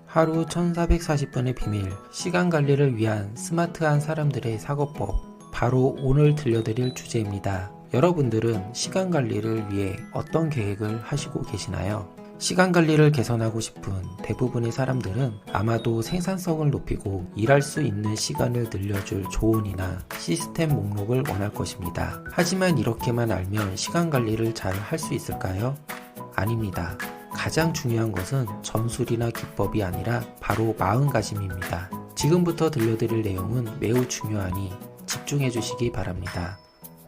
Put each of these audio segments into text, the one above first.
하루 1440분의 비밀, 시간 관리를 위한 스마트한 사람들의 사고법, 바로 오늘 들려드릴 주제입니다. 여러분들은 시간 관리를 위해 어떤 계획을 하시고 계시나요? 시간 관리를 개선하고 싶은 대부분의 사람들은 아마도 생산성을 높이고 일할 수 있는 시간을 늘려줄 조언이나 시스템 목록을 원할 것입니다. 하지만 이렇게만 알면 시간 관리를 잘 할 수 있을까요? 아닙니다. 가장 중요한 것은 전술이나 기법이 아니라 바로 마음가짐입니다. 지금부터 들려드릴 내용은 매우 중요하니 집중해 주시기 바랍니다.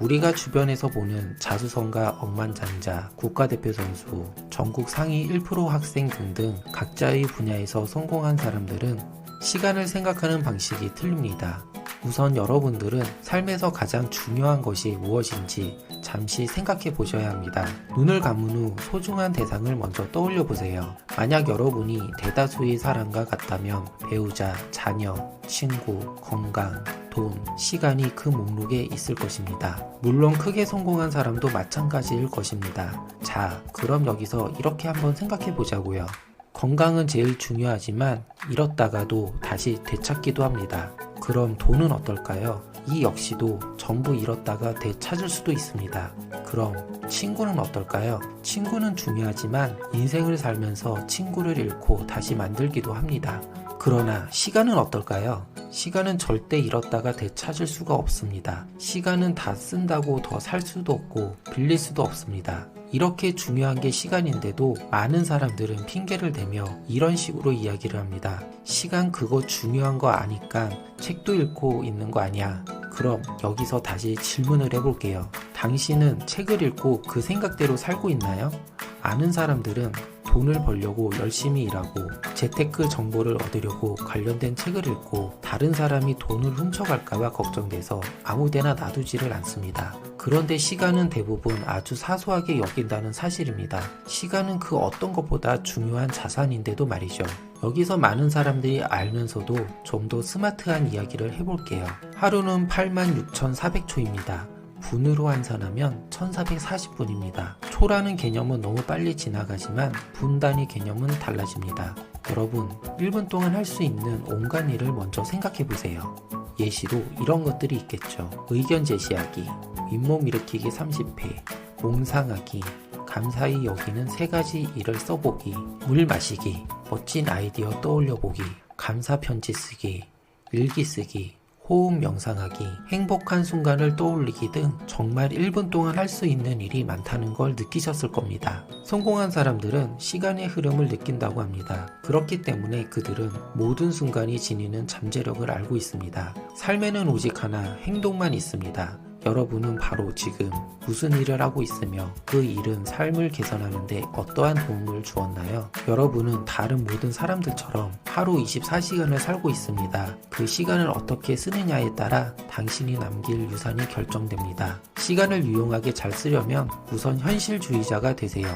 우리가 주변에서 보는 자수성가 억만장자, 국가대표 선수, 전국 상위 1% 학생 등등 각자의 분야에서 성공한 사람들은 시간을 생각하는 방식이 틀립니다. 우선 여러분들은 삶에서 가장 중요한 것이 무엇인지 잠시 생각해 보셔야 합니다. 눈을 감은 후 소중한 대상을 먼저 떠올려 보세요. 만약 여러분이 대다수의 사람과 같다면 배우자, 자녀, 친구, 건강, 돈, 시간이 그 목록에 있을 것입니다. 물론 크게 성공한 사람도 마찬가지일 것입니다. 자, 그럼 여기서 이렇게 한번 생각해 보자고요. 건강은 제일 중요하지만 잃었다가도 다시 되찾기도 합니다. 그럼 돈은 어떨까요? 이 역시도 전부 잃었다가 되찾을 수도 있습니다. 그럼 친구는 어떨까요? 친구는 중요하지만 인생을 살면서 친구를 잃고 다시 만들기도 합니다. 그러나 시간은 어떨까요? 시간은 절대 잃었다가 되찾을 수가 없습니다. 시간은 다 쓴다고 더 살 수도 없고 빌릴 수도 없습니다. 이렇게 중요한 게 시간인데도 많은 사람들은 핑계를 대며 이런 식으로 이야기를 합니다. 시간 그거 중요한 거 아니까 책도 읽고 있는 거 아니야. 그럼 여기서 다시 질문을 해볼게요. 당신은 책을 읽고 그 생각대로 살고 있나요? 아는 사람들은 돈을 벌려고 열심히 일하고 재테크 정보를 얻으려고 관련된 책을 읽고 다른 사람이 돈을 훔쳐갈까봐 걱정돼서 아무데나 놔두지를 않습니다. 그런데 시간은 대부분 아주 사소하게 여긴다는 사실입니다. 시간은 그 어떤 것보다 중요한 자산인데도 말이죠. 여기서 많은 사람들이 알면서도 좀 더 스마트한 이야기를 해볼게요. 하루는 86,400초입니다. 분으로 환산하면 1440분입니다. 초라는 개념은 너무 빨리 지나가지만 분 단위 개념은 달라집니다. 여러분, 1분 동안 할 수 있는 온갖 일을 먼저 생각해보세요. 예시로 이런 것들이 있겠죠. 의견 제시하기, 윗몸 일으키기 30회, 몸상하기, 감사히 여기는 3가지 일을 써보기, 물 마시기, 멋진 아이디어 떠올려보기, 감사 편지 쓰기, 일기 쓰기, 호흡 명상하기, 행복한 순간을 떠올리기 등 정말 1분 동안 할 수 있는 일이 많다는 걸 느끼셨을 겁니다. 성공한 사람들은 시간의 흐름을 느낀다고 합니다. 그렇기 때문에 그들은 모든 순간이 지니는 잠재력을 알고 있습니다. 삶에는 오직 하나, 행동만 있습니다. 여러분은 바로 지금 무슨 일을 하고 있으며 그 일은 삶을 개선하는데 어떠한 도움을 주었나요? 여러분은 다른 모든 사람들처럼 하루 24시간을 살고 있습니다. 그 시간을 어떻게 쓰느냐에 따라 당신이 남길 유산이 결정됩니다. 시간을 유용하게 잘 쓰려면 우선 현실주의자가 되세요.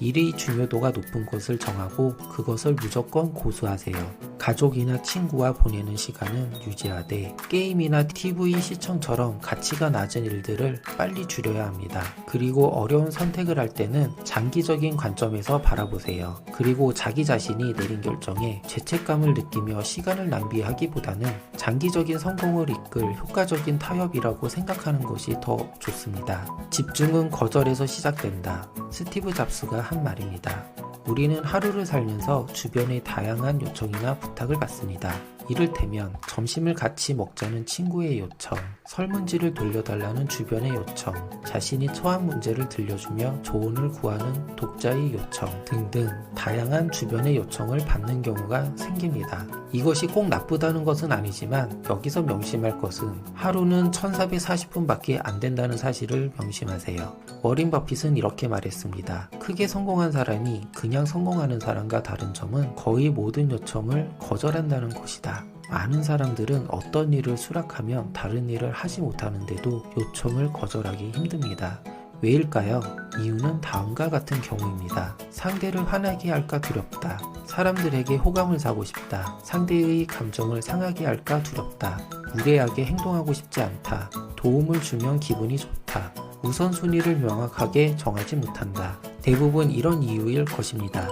일의 중요도가 높은 것을 정하고 그것을 무조건 고수하세요. 가족이나 친구와 보내는 시간은 유지하되 게임이나 TV 시청처럼 가치가 낮은 일들을 빨리 줄여야 합니다. 그리고 어려운 선택을 할 때는 장기적인 관점에서 바라보세요. 그리고 자기 자신이 내린 결정에 죄책감을 느끼며 시간을 낭비하기보다는 장기적인 성공을 이끌 효과적인 타협이라고 생각하는 것이 더 좋습니다. 집중은 거절에서 시작된다. 스티브 잡스가 한 말입니다. 우리는 하루를 살면서 주변의 다양한 요청이나 부탁을 받습니다. 이를테면 점심을 같이 먹자는 친구의 요청, 설문지를 돌려달라는 주변의 요청, 자신이 처한 문제를 들려주며 조언을 구하는 독자의 요청 등등 다양한 주변의 요청을 받는 경우가 생깁니다. 이것이 꼭 나쁘다는 것은 아니지만 여기서 명심할 것은 하루는 1440분밖에 안 된다는 사실을 명심하세요. 워린 버핏은 이렇게 말했습니다. 크게 성공한 사람이 그냥 성공하는 사람과 다른 점은 거의 모든 요청을 거절한다는 것이다. 많은 사람들은 어떤 일을 수락하면 다른 일을 하지 못하는데도 요청을 거절하기 힘듭니다. 왜일까요? 이유는 다음과 같은 경우입니다. 상대를 화나게 할까 두렵다. 사람들에게 호감을 사고 싶다. 상대의 감정을 상하게 할까 두렵다. 무례하게 행동하고 싶지 않다. 도움을 주면 기분이 좋다. 우선순위를 명확하게 정하지 못한다. 대부분 이런 이유일 것입니다.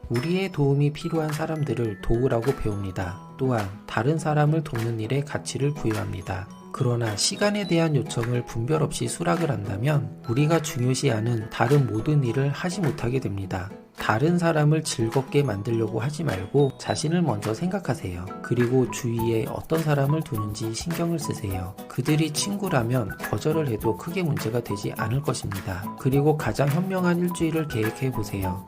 우리의 도움이 필요한 사람들을 도우라고 배웁니다. 또한 다른 사람을 돕는 일에 가치를 부여합니다. 그러나 시간에 대한 요청을 분별 없이 수락을 한다면 우리가 중요시하는 다른 모든 일을 하지 못하게 됩니다. 다른 사람을 즐겁게 만들려고 하지 말고 자신을 먼저 생각하세요. 그리고 주위에 어떤 사람을 두는지 신경을 쓰세요. 그들이 친구라면 거절을 해도 크게 문제가 되지 않을 것입니다. 그리고 가장 현명한 일주일을 계획해 보세요.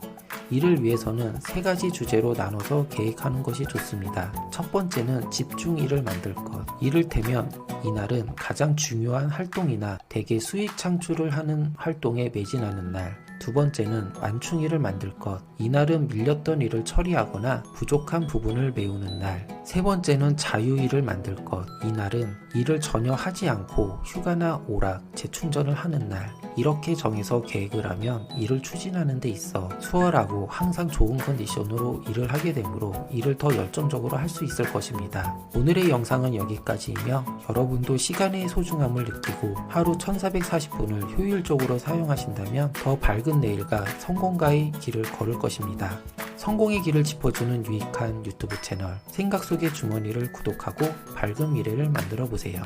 이를 위해서는 3가지 주제로 나눠서 계획하는 것이 좋습니다. 첫 번째는 집중일을 만들 것. 이를테면 이날은 가장 중요한 활동이나 대개 수익 창출을 하는 활동에 매진하는 날. 두 번째는 완충일을 만들 것. 이날은 밀렸던 일을 처리하거나 부족한 부분을 메우는 날. 세 번째는 자유일을 만들 것. 이날은 일을 전혀 하지 않고 휴가나 오락, 재충전을 하는 날. 이렇게 정해서 계획을 하면 일을 추진하는 데 있어 수월하고 항상 좋은 컨디션으로 일을 하게 되므로 일을 더 열정적으로 할 수 있을 것입니다. 오늘의 영상은 여기까지이며 여러분도 시간의 소중함을 느끼고 하루 1440분을 효율적으로 사용하신다면 더 밝은 내일과 성공가의 길을 걸을 것입니다. 성공의 길을 짚어주는 유익한 유튜브 채널 생각 속의 주머니를 구독하고 밝은 미래를 만들어 보세요.